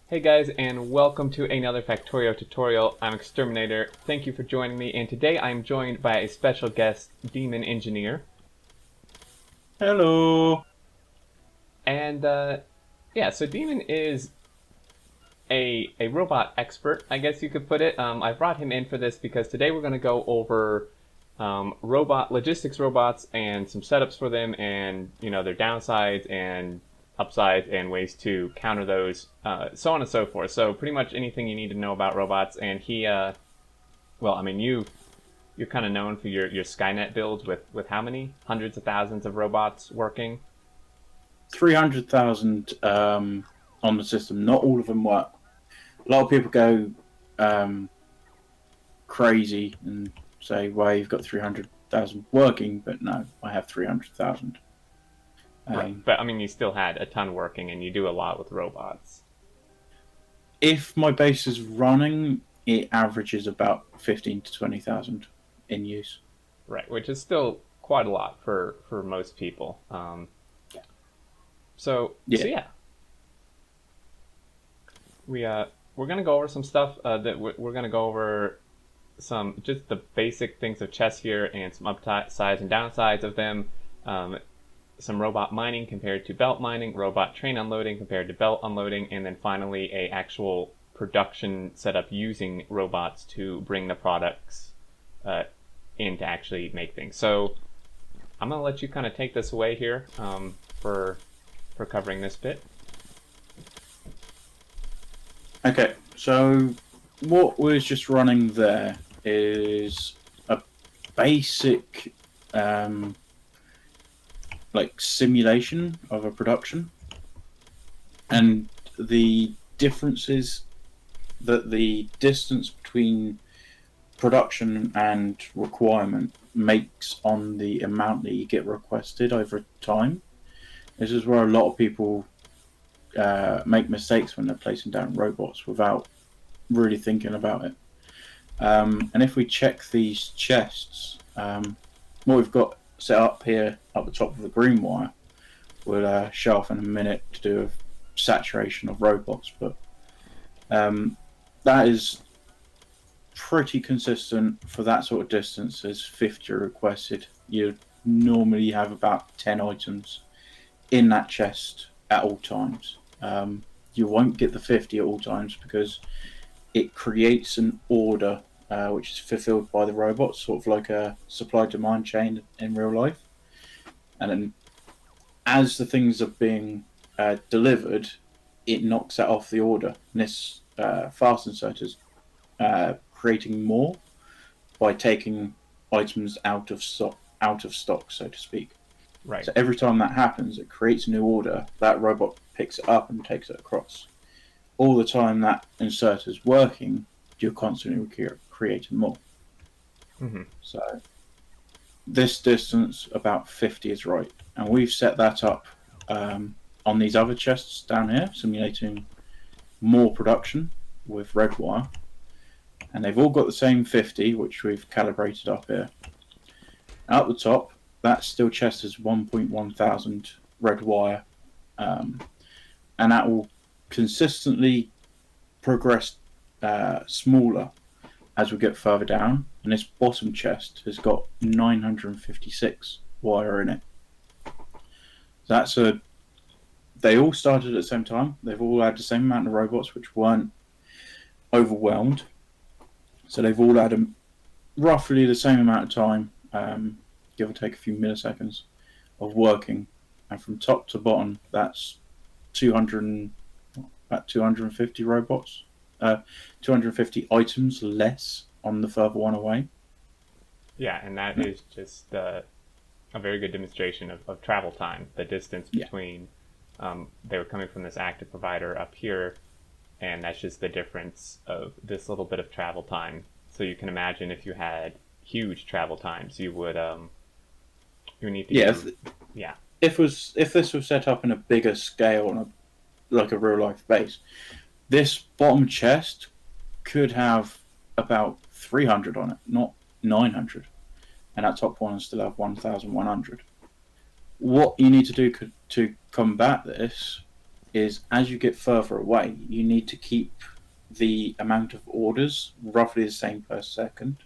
Hey guys, and welcome to another Factorio tutorial. I'm Exterminator. Thank you for joining me, and today I'm joined by a special guest, DaemonEngineer. Hello. And yeah, so Demon is a robot expert, I guess you could put it. I brought him in for this because today we're going to go over robot logistics robots and some setups for them, and their downsides and upsides and ways to counter those, so on and so forth. So pretty much anything you need to know about robots. And well, I mean, you're kind of known for your Skynet builds with how many hundreds of thousands of robots working. 300,000 on the system. Not all of them work. A lot of people go um, crazy and say, well, you've got 300,000 working, but no, I have 300,000. Right, but I mean, you still had a ton working, and you do a lot with robots. If my base is running, it averages about 15 to 20,000 in use. Right, which is still quite a lot for most people. So Yeah. yeah, we we're gonna go over some stuff that we're gonna go over some just the basic things of chess here and some upsides and downsides of them. Um, some robot mining compared to belt mining, robot train unloading compared to belt unloading, and then finally a actual production setup using robots to bring the products uh, in to actually make things. So I'm gonna let you kind of take this away here for covering this bit. Okay, so what was just running there is a basic like simulation of a production, and the difference is that the distance between production and requirement makes on the amount that you get requested over time. This is where a lot of people make mistakes when they're placing down robots without really thinking about it. And if we check these chests, what we've got set up here at the top of the green wire will show off in a minute to do with saturation of robots, but that is pretty consistent for that sort of distance. As 50 requested, you normally have about 10 items in that chest at all times. You won't get the 50 at all times because it creates an order which is fulfilled by the robots, sort of like a supply demand chain in real life. And then as the things are being delivered, it knocks that off the order. And this fast insert is creating more by taking items out of stock, so to speak. Right. So every time that happens, it creates a new order. That robot picks it up and takes it across. All the time that insert is working, you're constantly creating more. Mm-hmm. So this distance, about 50, is right. And we've set that up on these other chests down here, simulating more production with red wire. And they've all got the same 50, which we've calibrated up here. At the top, that still chest is 1.1 thousand red wire. And that will consistently progress smaller as we get further down. And this bottom chest has got 956 wire in it. That's a. They all started at the same time. They've all had the same amount of robots, which weren't overwhelmed. So they've all had roughly the same amount of time, give or take a few milliseconds, of working. And from top to bottom, that's 200, about 250 robots, 250 items less on the further one away. Yeah, and that is just a very good demonstration of travel time, the distance Yeah. between. They were coming from this active provider up here, and that's just the difference of this little bit of travel time. So you can imagine if you had huge travel times, you would need to Yeah. yeah. If this was set up in a bigger scale on like a real life base, this bottom chest could have about 300 on it, not 900, and that top one still have 1,100. What you need to do to combat this is as you get further away, you need to keep the amount of orders roughly the same per second.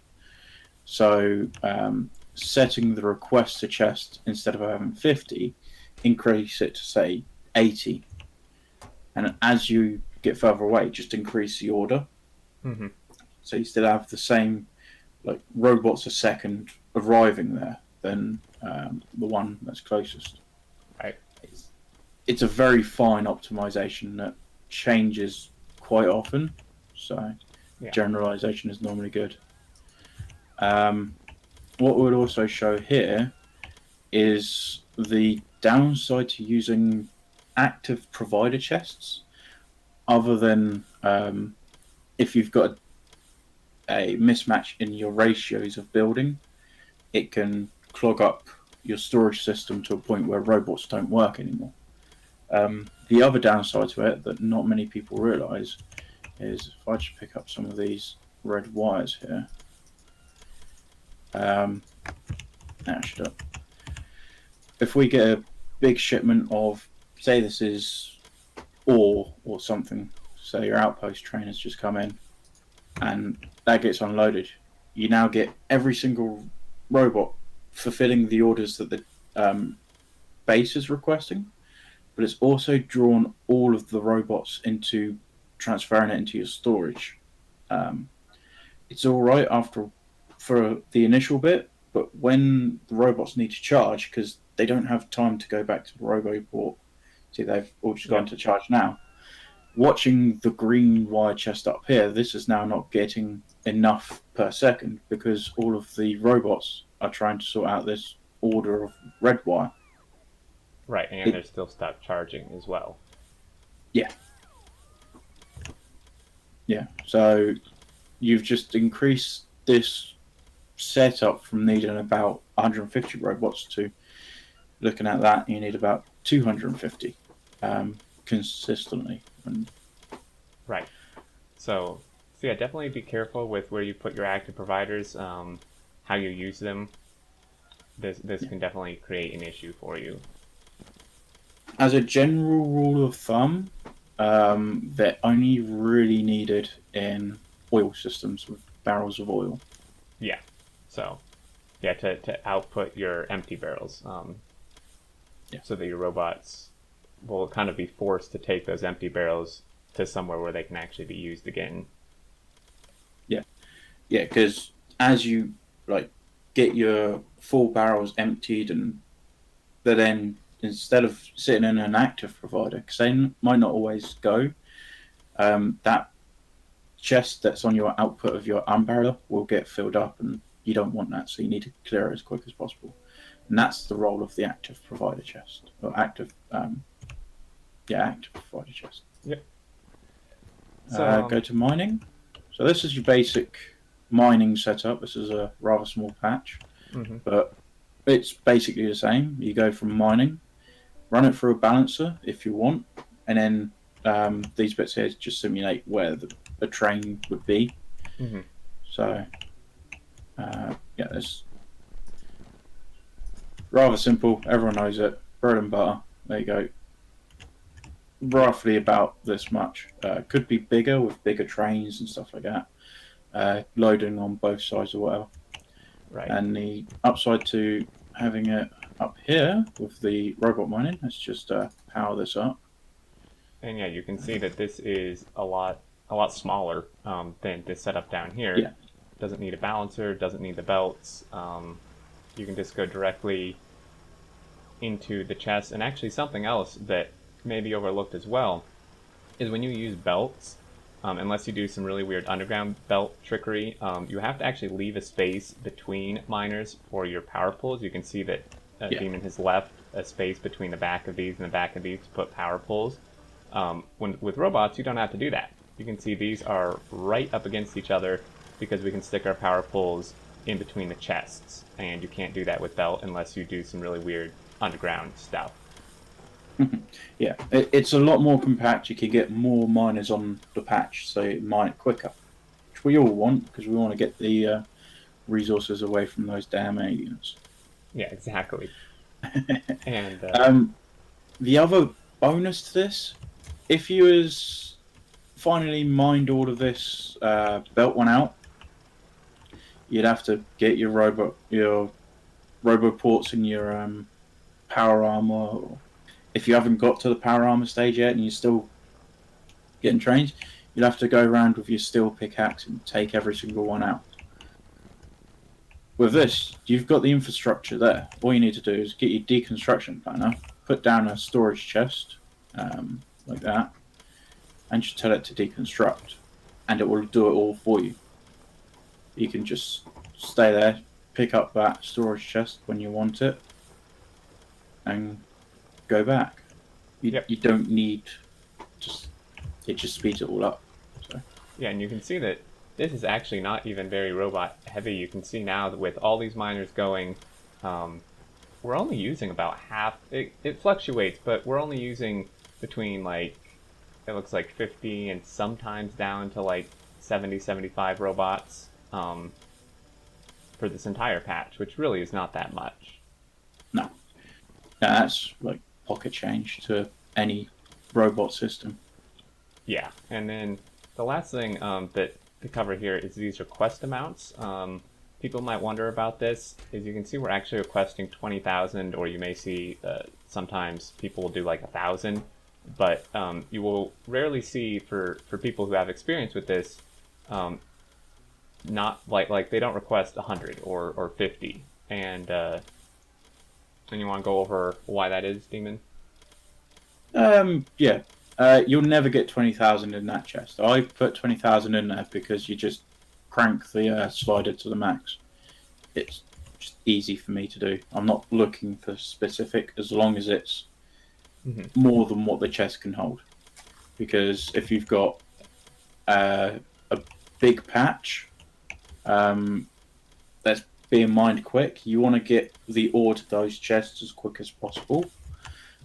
So setting the request to chest, instead of having 50, increase it to say 80. And as you get further away, just increase the order. Mm-hmm. So you still have the same like robots a second arriving there than the one that's closest. Right. It's a very fine optimization that changes quite often. So generalization is normally good. What we'll also show here is the downside to using active provider chests, other than if you've got a mismatch in your ratios of building, it can clog up your storage system to a point where robots don't work anymore. The other downside to it that not many people realize is, if I just pick up some of these red wires here, if we get a big shipment of, say this is ore or something, so your outpost train has just come in and that gets unloaded, you now get every single robot fulfilling the orders that the base is requesting, but it's also drawn all of the robots into transferring it into your storage. It's all right for the initial bit, but when the robots need to charge, because they don't have time to go back to the roboport, see they've all just gone to charge now. Watching the green wire chest up here, this is now not getting enough per second because all of the robots are trying to sort out this order of red wire. Right, and they're still stopped charging as well. Yeah. Yeah, so you've just increased this setup from needing about 150 robots to looking at that, you need about 250 consistently. Right. So yeah, definitely be careful with where you put your active providers, how you use them. This can definitely create an issue for you. As a general rule of thumb, they're only really needed in oil systems with barrels of oil. Yeah. So yeah, to output your empty barrels, so that your robots will kind of be forced to take those empty barrels to somewhere where they can actually be used again. Yeah, because as you get your full barrels emptied, and then instead of sitting in an active provider, because they might not always go, that chest that's on your output of your unbarreler will get filled up, and you don't want that, so you need to clear it as quick as possible. And that's the role of the active provider chest, or active provider chest. Yep. So go to mining. So this is your basic mining setup. This is a rather small patch, but it's basically the same. You go from mining, run it through a balancer if you want, and then these bits here just simulate where the train would be. So it's rather simple. Everyone knows it. Bread and butter. There you go. Roughly about this much. Could be bigger with bigger trains and stuff like that. Loading on both sides or whatever. Right. And the upside to having it up here with the robot mining, let's just power this up. And yeah, you can see that this is a lot smaller than this setup down here. Yeah. Doesn't need a balancer, doesn't need the belts. You can just go directly into the chest. And actually something else that may be overlooked as well is when you use belts, unless you do some really weird underground belt trickery, you have to actually leave a space between miners for your power pulls. You can see that Demon has left a space between the back of these and the back of these to put power pulls. With robots, you don't have to do that. You can see these are right up against each other because we can stick our power pulls in between the chests, and you can't do that with belt unless you do some really weird underground stuff. Yeah, it's a lot more compact. You can get more miners on the patch, so you mine it quicker, which we all want because we want to get the resources away from those damn aliens. Yeah, exactly. And the other bonus to this if you was finally mined all of this belt one out, you'd have to get your robo ports and your power armor. If you haven't got to the power armor stage yet and you're still getting trained, you'll have to go around with your steel pickaxe and take every single one out. With this, you've got the infrastructure there. All you need to do is get your deconstruction planner, put down a storage chest, like that, and just tell it to deconstruct, and it will do it all for you. You can just stay there, pick up that storage chest when you want it, and go back. You don't need it just speeds it all up. So. Yeah, and you can see that this is actually not even very robot heavy. You can see now that with all these miners going, we're only using about half. It fluctuates, but we're only using between like, it looks like 50 and sometimes down to like 70, 75 robots for this entire patch, which really is not that much. No, that's like pocket change to any robot system. Yeah, and then the last thing that to cover here is these request amounts. People might wonder about this. As you can see, we're actually requesting 20,000, or you may see sometimes people will do like 1,000. But you will rarely see for people who have experience with this, not like they don't request 100 or 50. And you want to go over why that is, Demon? Yeah. You'll never get 20,000 in that chest. I put 20,000 in there because you just crank the slider to the max. It's just easy for me to do. I'm not looking for specific as long as it's more than what the chest can hold. Because if you've got a big patch that's being mined quick, you want to get the ore to those chests as quick as possible.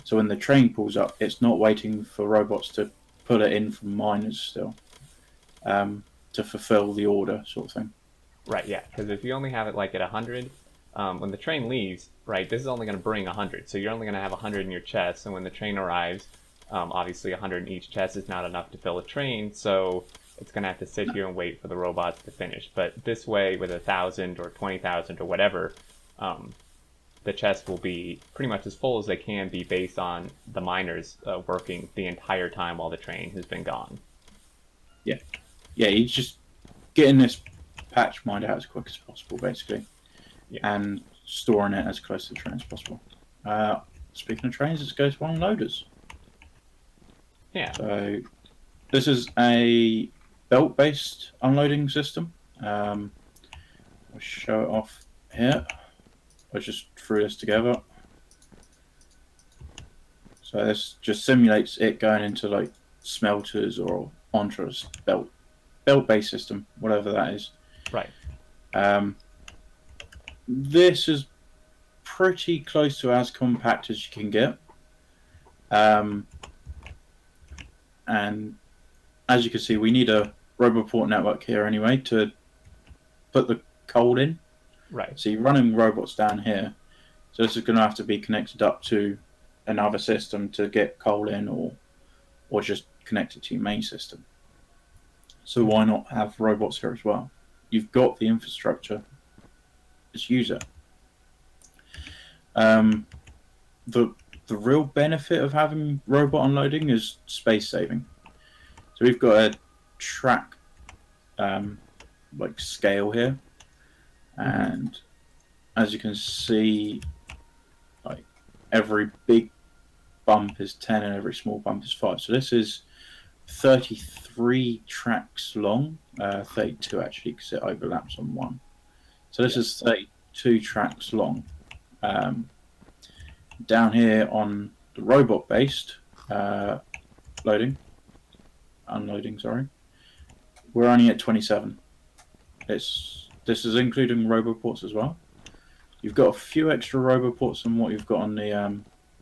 So when the train pulls up, it's not waiting for robots to pull it in from miners still to fulfill the order, sort of thing. Right, yeah, because if you only have it like at 100, when the train leaves, right, this is only going to bring 100. So you're only going to have 100 in your chest, and when the train arrives, obviously 100 in each chest is not enough to fill a train, so it's going to have to sit here and wait for the robots to finish. But this way, with 1,000 or 20,000 or whatever, the chests will be pretty much as full as they can be based on the miners working the entire time while the train has been gone. Yeah. Yeah, you just getting this patch mined out as quick as possible, basically. Yeah. And storing it as close to the train as possible. Speaking of trains, let's go to unloaders. Yeah. So this is a belt-based unloading system. I'll show it off here. I just threw this together. So this just simulates it going into like smelters or onto a belt-based system, whatever that is. Right. This is pretty close to as compact as you can get. And as you can see, we need a roboport network here anyway to put the coal in. Right. So you're running robots down here. So this is going to have to be connected up to another system to get coal in, or just connected to your main system. So why not have robots here as well? You've got the infrastructure. Just use it. The real benefit of having robot unloading is space saving. So we've got a track like scale here. And as you can see, like every big bump is 10 and every small bump is 5. So this is 33 tracks long, 32 actually, because it overlaps on one. So this is 32 tracks long. Down here on the robot-based unloading, sorry, we're only at 27. This is including roboports as well. You've got a few extra roboports than what you've got on the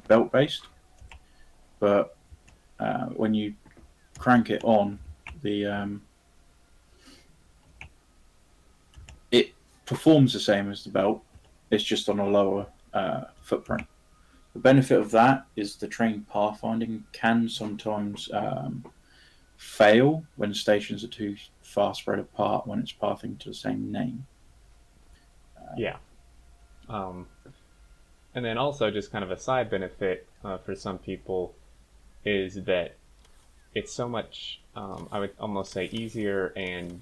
belt-based, but when you crank it on, it performs the same as the belt. It's just on a lower footprint. The benefit of that is the train pathfinding can sometimes fail when stations are too far spread apart when it's pathing to the same name. Yeah. And then also just kind of a side benefit for some people is that it's so much, I would almost say, easier and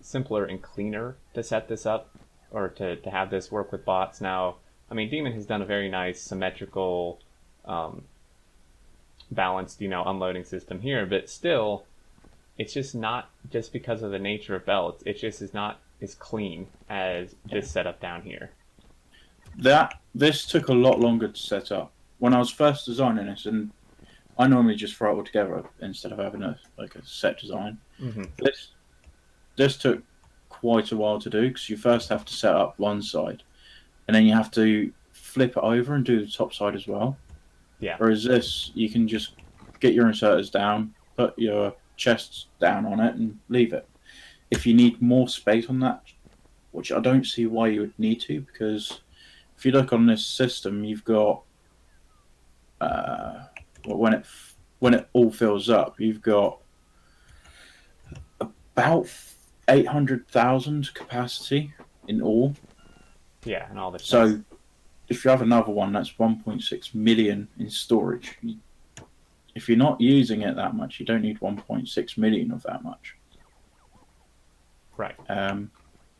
simpler and cleaner to set this up or to have this work with bots. Now, I mean, Daemon has done a very nice symmetrical, balanced, unloading system here, but still, it's just not, just because of the nature of belts, it just is not as clean as this setup down here. This took a lot longer to set up. When I was first designing this, and I normally just throw it all together instead of having a set design. Mm-hmm. This took quite a while to do because you first have to set up one side, and then you have to flip it over and do the top side as well. Yeah. Whereas this, you can just get your inserters down, put your chests down on it, and leave it. If you need more space on that, which I don't see why you would need to, because if you look on this system, you've got when it all fills up, you've got about 800,000 capacity in all. Yeah, and all the chests. So if you have another one, that's 1.6 million in storage. If you're not using it that much, you don't need 1.6 million of that much. Right.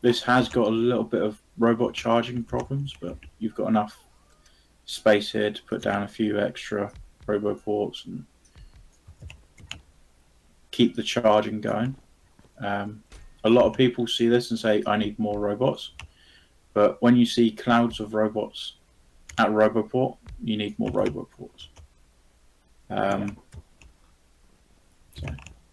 This has got a little bit of robot charging problems, but you've got enough space here to put down a few extra robo ports and keep the charging going. A lot of people see this and say, I need more robots. But when you see clouds of robots at Roboport, you need more Roboports.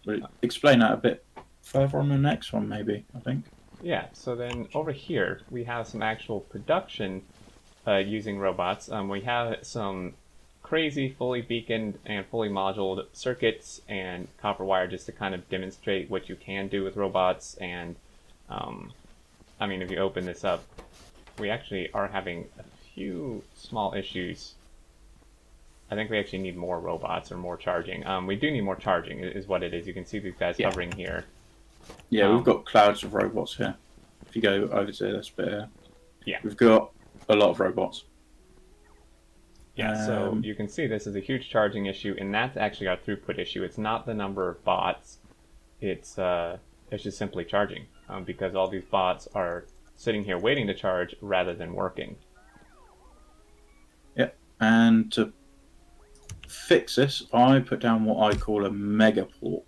We'll explain that a bit further on the next one, maybe, I think. Yeah, so then over here, we have some actual production using robots. We have some crazy fully beaconed and fully moduled circuits and copper wire just to kind of demonstrate what you can do with robots. And I mean, if you open this up, we actually are having a few small issues. I think we actually need more robots or more charging. We do need more charging is what it is. You can see these guys hovering here. Yeah, we've got clouds of robots here. If you go over to this bit here, yeah, we've got a lot of robots. Yeah, so you can see this is a huge charging issue, and that's actually our throughput issue. It's not the number of bots; it's just simply charging, because all these bots are sitting here waiting to charge rather than working. Yep, and to fix this, I put down what I call a mega port.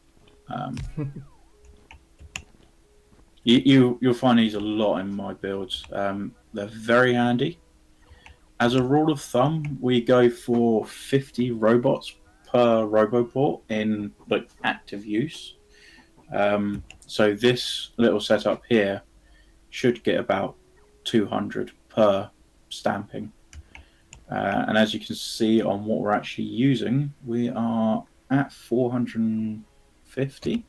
You'll find these a lot in my builds. They're very handy. As a rule of thumb, we go for 50 robots per Roboport in active use. So this little setup here should get about 200 per stamping. And as you can see on what we're actually using, we are at 450.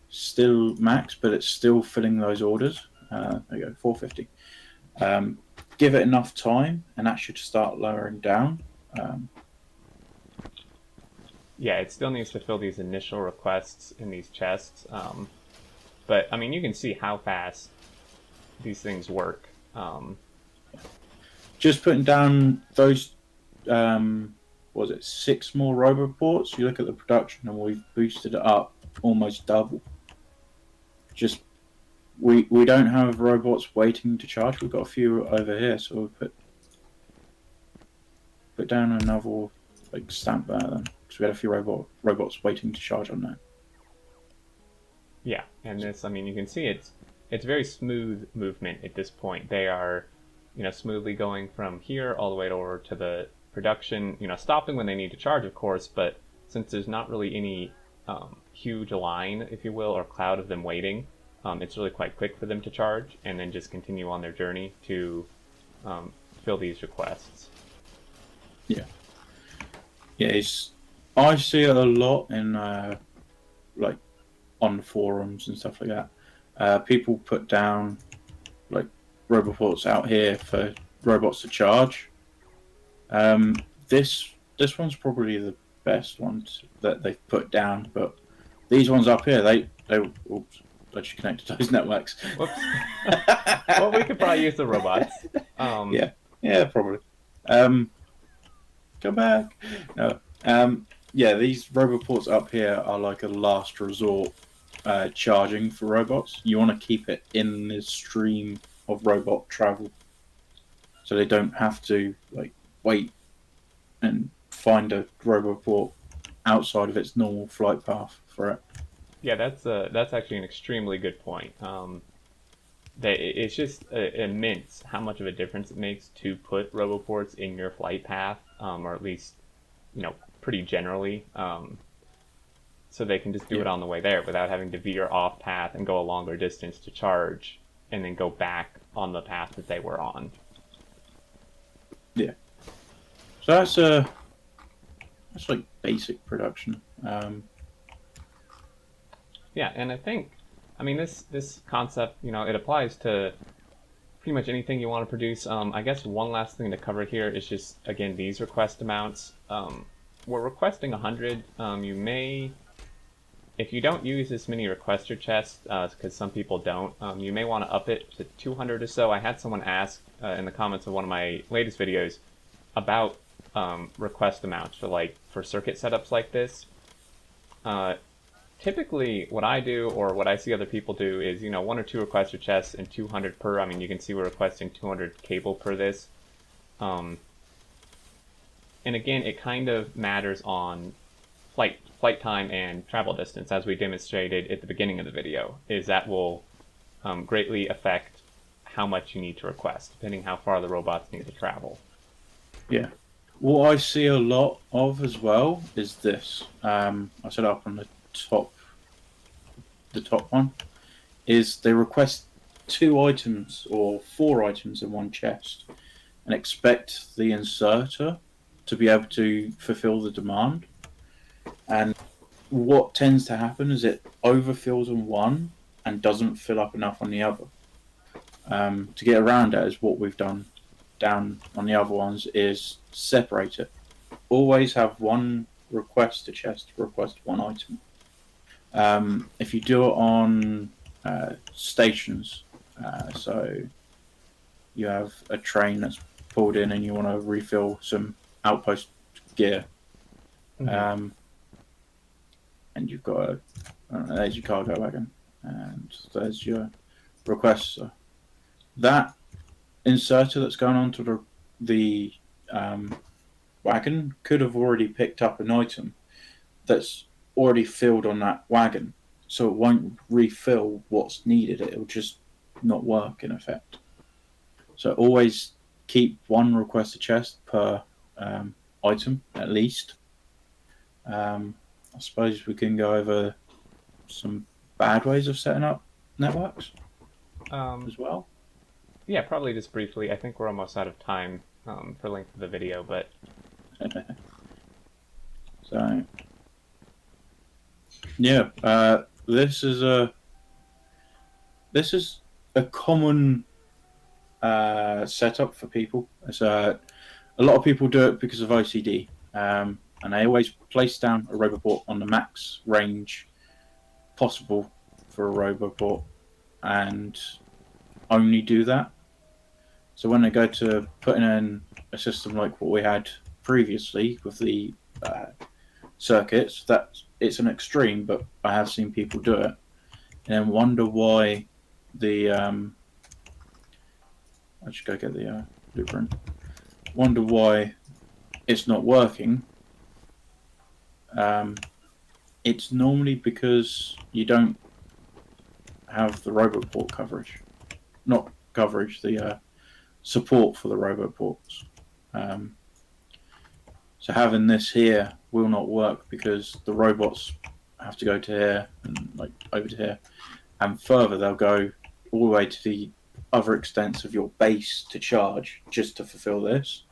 Still max, but it's still filling those orders. There you go, 450. Give it enough time, and that should start lowering down. Yeah, it still needs to fill these initial requests in these chests. But, I mean, you can see how fast these things work. Just putting down those, what was it, 6 more Roboports? You look at the production, and we've boosted it up almost double. Just we don't have robots waiting to charge. We've got a few over here, so we'll put down another stamp there then, because we had a few robots waiting to charge on that. Yeah, and this, I mean, you can see it's very smooth movement at this point. They are, smoothly going from here all the way over to the production. Stopping when they need to charge, of course, but since there's not really any huge line, if you will, or cloud of them waiting, it's really quite quick for them to charge and then just continue on their journey to fill these requests. Yeah. Yeah, I see it a lot in on forums and stuff like that. People put down Roboports out here for robots to charge, This one's probably the best one that they've put down, but these ones up here, they oops, I just connected to those networks. Whoops. Well, we could probably use the robots. Yeah, probably. Come back. No. Yeah, these roboports up here are like a last resort charging for robots. You want to keep it in this stream of robot travel, so they don't have to like wait and find a roboport outside of its normal flight path for it. Yeah, that's actually an extremely good point. It's just immense how much of a difference it makes to put roboports in your flight path, or at least, pretty generally, so they can just do it on the way there without having to veer off path and go a longer distance to charge, and then go back on the path that they were on. Yeah. So that's like basic production. Yeah, and I mean, this concept, it applies to pretty much anything you want to produce. I guess one last thing to cover here is just, again, these request amounts. We're requesting 100. You may, if you don't use this mini requester chest, because some people don't, you may want to up it to 200 or so. I had someone ask in the comments of one of my latest videos about request amounts for circuit setups like this. Typically, what I do, or what I see other people do, is 1 or 2 requester chests and 200 per. I mean, you can see we're requesting 200 cable per this. And again, it kind of matters on flight time and travel distance, as we demonstrated at the beginning of the video. Is that will greatly affect how much you need to request, depending how far the robots need to travel. Yeah. What I see a lot of as well is this. I set up on the top one is they request 2 items or 4 items in one chest and expect the inserter to be able to fulfill the demand. And what tends to happen is it overfills on one and doesn't fill up enough on the other. To get around that is what we've done down on the other ones is separate it. Always have one request a chest to request 1 item. If you do it on stations, so you have a train that's pulled in and you want to refill some outpost gear, and you've got there's your cargo wagon, and there's your requester. That inserter that's going onto the wagon could have already picked up an item that's already filled on that wagon, so it won't refill what's needed. It'll just not work in effect. So always keep 1 requester chest per item at least. I suppose we can go over some bad ways of setting up networks as well. Yeah, probably just briefly. I think we're almost out of time for length of the video, but so yeah, this is a common setup for people. It's, a lot of people do it because of OCD, and they always place down a roboport on the max range possible for a roboport, and only do that. So when they go to putting in a system like what we had previously with the circuits, that it's an extreme, but I have seen people do it and wonder why the I should go get the blueprint. Wonder why it's not working. It's normally because you don't have the roboport coverage, not coverage, the support for the roboports. So having this here will not work because the robots have to go to here and like over to here, and further they'll go all the way to the other extents of your base to charge just to fulfill this.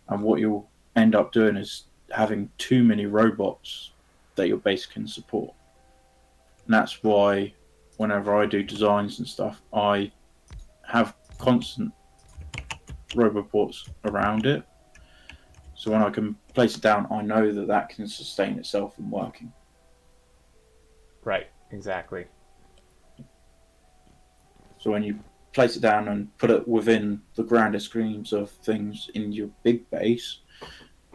And what you'll end up doing is having too many robots that your base can support. And that's why whenever I do designs and stuff, I have constant roboports around it, So when I can place it down, I know that that can sustain itself and working. Right, exactly. So when you place it down and put it within the grander schemes of things in your big base,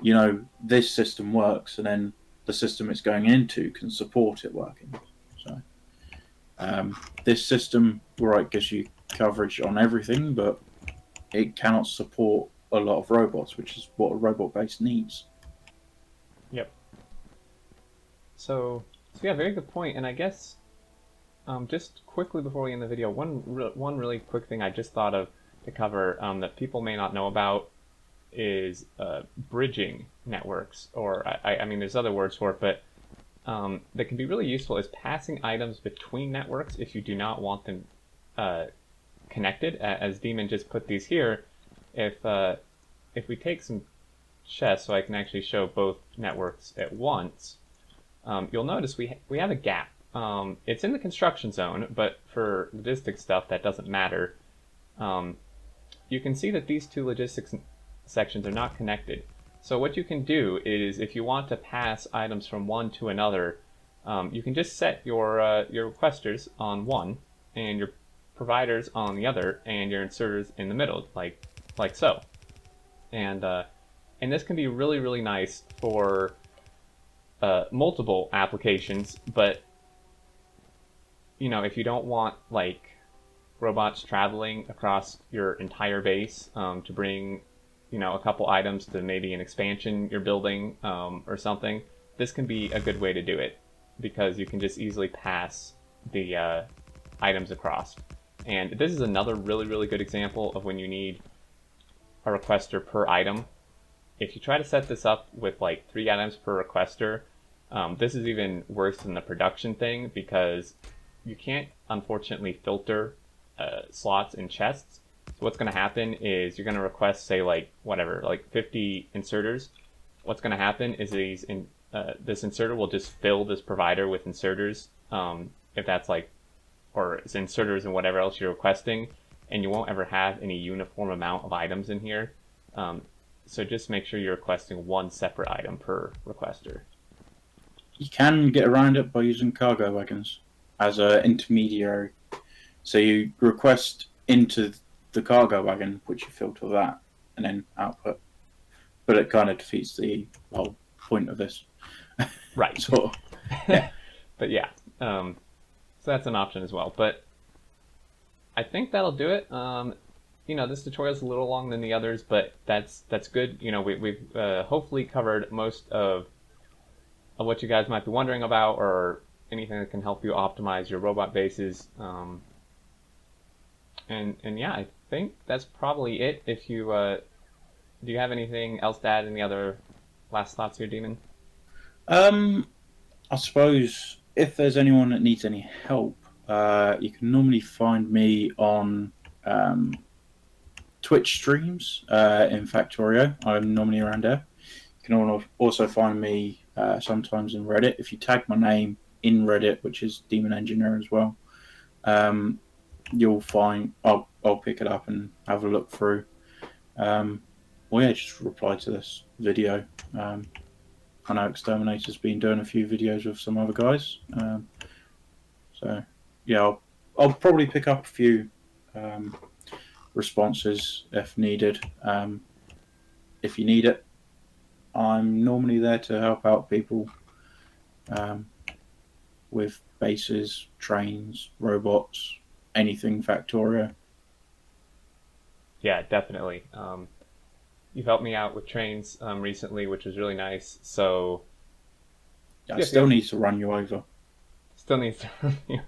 you know, this system works, and then the system it's going into can support it working. So this system, right, gives you coverage on everything, but it cannot support a lot of robots, which is what a robot base needs. Yep. So yeah, very good point. And I guess just quickly before we end the video, one really quick thing I just thought of to cover that people may not know about is bridging networks, or I mean, there's other words for it, but that can be really useful is passing items between networks if you do not want them connected. As Demon just put these here, if we take some chests, so I can actually show both networks at once, you'll notice we have a gap. It's in the construction zone, but for logistic stuff that doesn't matter. You can see that these two logistics sections are not connected. So what you can do is, if you want to pass items from one to another, you can just set your requesters on one, and your providers on the other, and your inserters in the middle, like so. And this can be really, really nice for multiple applications. But you know, if you don't want like robots traveling across your entire base to bring, you know, a couple items to maybe an expansion you're building or something, this can be a good way to do it, because you can just easily pass the items across. And this is another really, really good example of when you need a requester per item. If you try to set this up with like 3 items per requester, this is even worse than the production thing, because you can't unfortunately filter slots in chests. So what's going to happen is you're going to request, say, like 50 inserters. What's going to happen is this inserter will just fill this provider with inserters, if that's like, or it's inserters and whatever else you're requesting, and you won't ever have any uniform amount of items in here. So just make sure you're requesting one separate item per requester. You can get around it by using cargo wagons as an intermediary. So you request into the cargo wagon, which you filter that, and then output. But it kind of defeats the whole point of this. Right. So, yeah. But yeah, so that's an option as well. But I think that'll do it. You know, this tutorial is a little long than the others, but that's good. You know, we've hopefully covered most of what you guys might be wondering about, or anything that can help you optimize your robot bases. And yeah, I think that's probably it. If you do you have anything else to add? Any other last thoughts here, Demon? I suppose if there's anyone that needs any help, you can normally find me on Twitch streams in Factorio. I'm normally around there. You can also find me sometimes in Reddit. If you tag my name in Reddit, which is DaemonEngineer as well, you'll find I'll pick it up and have a look through. Well, yeah, just reply to this video. I know Exterminator's been doing a few videos with some other guys. So yeah, I'll probably pick up a few responses if needed. If you need it, I'm normally there to help out people with bases, trains, robots, anything Factorio. Yeah, definitely. You've helped me out with trains recently, which was really nice. So I still need to run you over. Still needs to run you.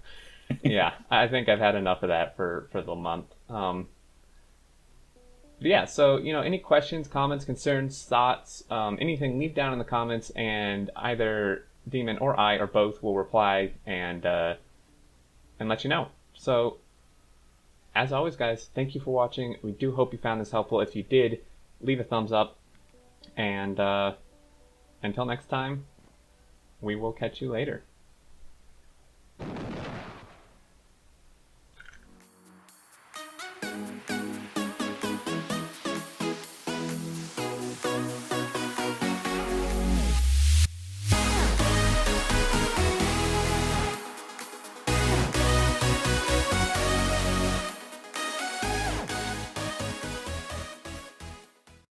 Yeah, I think I've had enough of that for the month. But yeah, so, you know, any questions, comments, concerns, thoughts, anything, leave down in the comments, and either Demon or I or both will reply and let you know. So, as always, guys, thank you for watching. We do hope you found this helpful. If you did, leave a thumbs up, and until next time, we will catch you later.